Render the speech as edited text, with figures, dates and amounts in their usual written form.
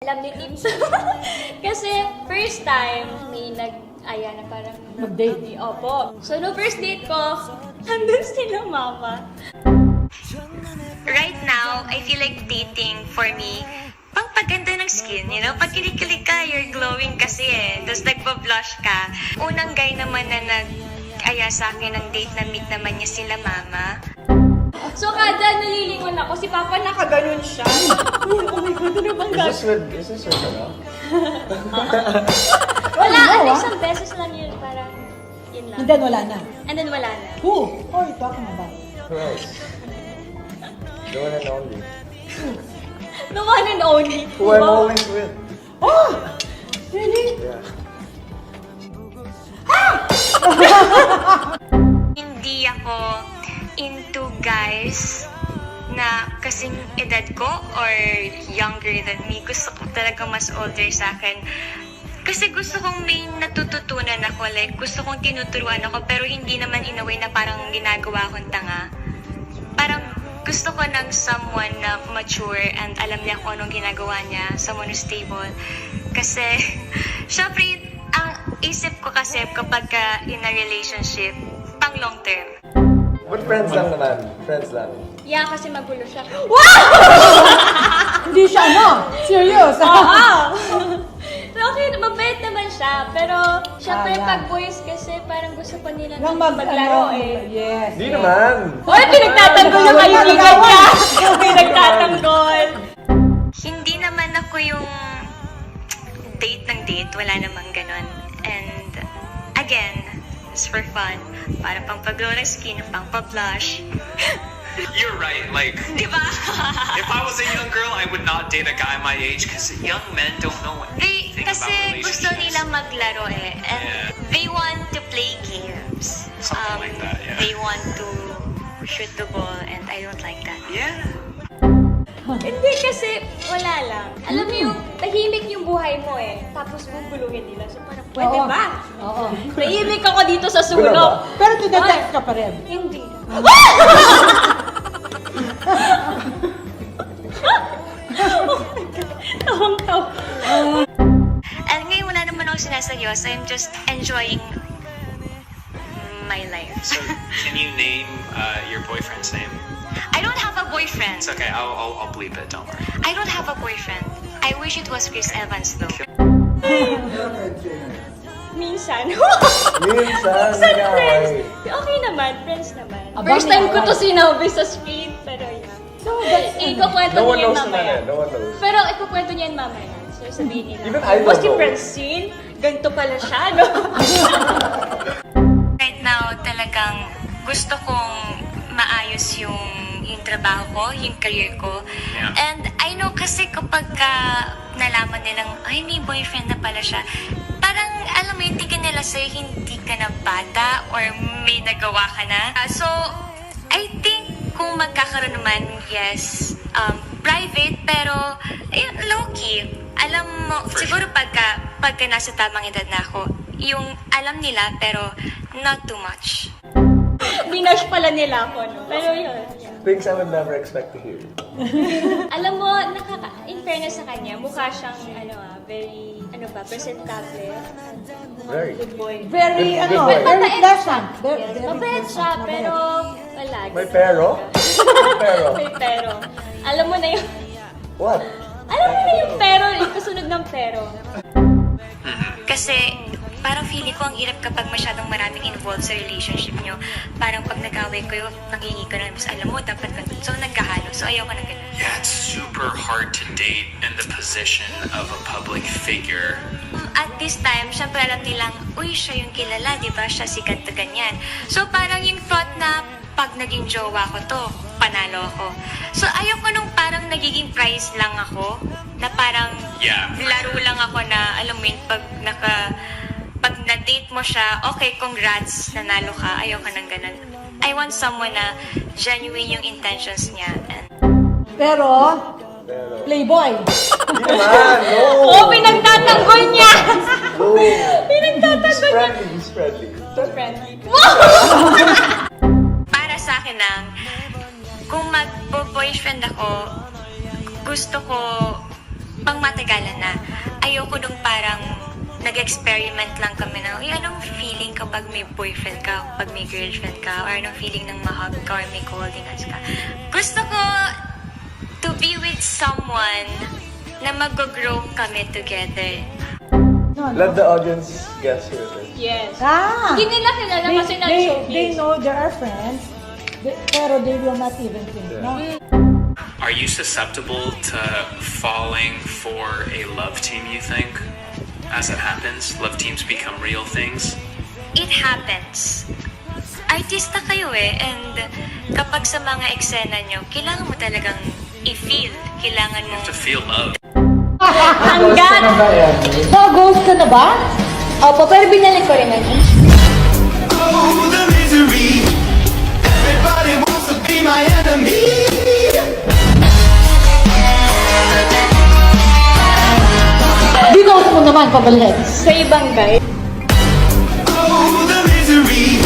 alam ni Tim. Kasi first time, may aya na parang Mag-date. Opo. So, no first date ko, nandun sila mama. Right now, I feel like dating for me, pagpaganda ng skin, you know? Pag kinikilig ka, you're glowing kasi eh. Tapos nagpa-blush ka. Unang guy naman na nag-aya sa akin ng date na meet naman niya sila mama. So, kada nalilingon ako, si Papa nakaganon siya. Oh my God, ano bang gagawin? Is this with ano? Wala, isang beses lang yun, parang yun lang. And then wala na. And then wala na. Who? Oh, you're talking about? Who else? The one and only. The one and only. Who I'm always with. Oh! Really? Yeah. Hindi ako into guys na kasing edad ko or younger than me. Gusto ko talaga mas older sa akin. Kasi gusto kong may natututunan ako. Like, gusto kong tinuturuan ako pero hindi naman in a way na parang ginagawa akong tanga. Parang gusto ko ng someone na mature and alam niya kung anong ginagawa niya, someone who's stable. Kasi, syempre, ang isip ko kasi kapag ka in a relationship, pang long term. But friends lang naman. Friends lang. Yeah, kasi magulo siya. Hindi siya serious. Oo! So, okay, mabait naman siya. Pero, syempre, yeah. pag boys kasi, parang gusto pa nila Nang maglaro eh. Yes. Hindi naman. Hoy, pinagtatanggol yung kaibigan niya! Pinagtatanggol! Hindi naman ako yung date ng date, wala namang ganon. And again, it's for fun. Para pang pag-glow ng skin, pang pa-blush. You're right. Like, Diba? if I was a young girl, I would not date a guy my age because young men don't know anything about Kasi gusto relationships. nila maglaro eh. And Yeah. they want to play games. Something like that, yeah. They want to shoot the ball and I don't like that. Yeah. Hindi kasi, wala lang. Alam mo yung tahimik yung buhay mo eh. Tapos guguluhin nila. So parang, pwede Oo. ba? Oo. Tahimik ako dito sa Wala sulok. Pero tinatext ka pa rin. Hindi. Tawang-tawa. And ngayon wala naman ako sinasayos. I'm just enjoying my life. So, can you name your boyfriend's name? I don't have a boyfriend. It's okay. I'll bleep it. Don't worry. I don't have a boyfriend. I wish it was Chris Evans though. Minsan. Minsan, Minsan friends. nag-aaway. Okay naman, friends naman. Aba, First time ko to nag-aaway. sinabi sa street, pero yeah. So, that's... Ikukwento No one niya yan knows naman mamaya. eh. No one knows. Pero ikukwento niya yan mamaya. So sabihin nila. Even I don't "Oh, si know." Francine, ganito pala siya, no? Right now, talagang gusto kong maayos yung trabaho ko, yung career ko. Yeah. And I know kasi kapag nalaman nilang, ay, may boyfriend na pala siya, parang, alam mo, yung tingin nila sa'yo, hindi ka na bata or may nagawa ka na. So, I think kung magkakaroon naman, yes, private, pero, ayun, low-key. Alam mo, siguro pagka nasa tamang edad na ako, yung alam nila, pero not too much. Binash pala nila ako, no? Pero yun. Things I would never expect to hear. Alam mo, in fairness sa kanya, mukha siyang, very, presentable. Very. Good boy. Very, Good boy. very Mabait pleasant. Yes, mabait siya, pero wala. May pero? May pero? May pero. Alam mo na yung, What? alam mo na yung pero, yung kasunod ng pero. Kasi parang feeling ko ang hirap kapag masyadong maraming involved sa relationship nyo. Parang pag nag-away kayo, nangingi ka na, alam mo, dapat ganun. So nagkahalo. So ayaw ko na ganun. Yeah, it's super hard to date in the position of a public figure. At this time, syempre alam nilang, uy, siya yung kilala, di ba? Siya si ganito ganyan. So parang yung thought na pag naging jowa ko to, panalo ako. So ayaw ko nung parang nagiging prize lang ako, na parang Yeah. laro lang ako na, alam mo yun, pag na-date mo siya, okay, congrats, nanalo ka, ayaw ka ng ganun. I want someone na genuine yung intentions niya. And Pero, Pero. playboy. Hindi naman, no! Oh, pinagtatanggol niya! No! Pinagtatanggol niya! He's friendly. Friendly. para sa akin lang, kung mag-boyfriend ako, gusto ko pang matagalan na. Ayoko nung parang nag-experiment lang kami na, uy, anong feeling kapag may boyfriend ka, kapag may girlfriend ka, or anong feeling ng mahag ka, or may holding hands ka. Gusto ko to be with someone na mag-grow kami together. No, no. Let the audience guess who it is. Yes. Ah! Hindi nila kilala kasi they showbiz. know there are friends, pero they will not even think, no? Are you susceptible to falling for a love team, you think? As it happens, love teams become real things. It happens. Artista kayo eh, and kapag sa mga eksena nyo, kailangan mo talagang i-feel. Kailangan mo... To feel love. Hanggat! Ghost ka na ba? Opo, pero binalik ko rin ano. Oh, the misery. Everybody wants to be my enemy. Di ghost mo naman, pabalik. Sa ibang guy. Oh, the misery.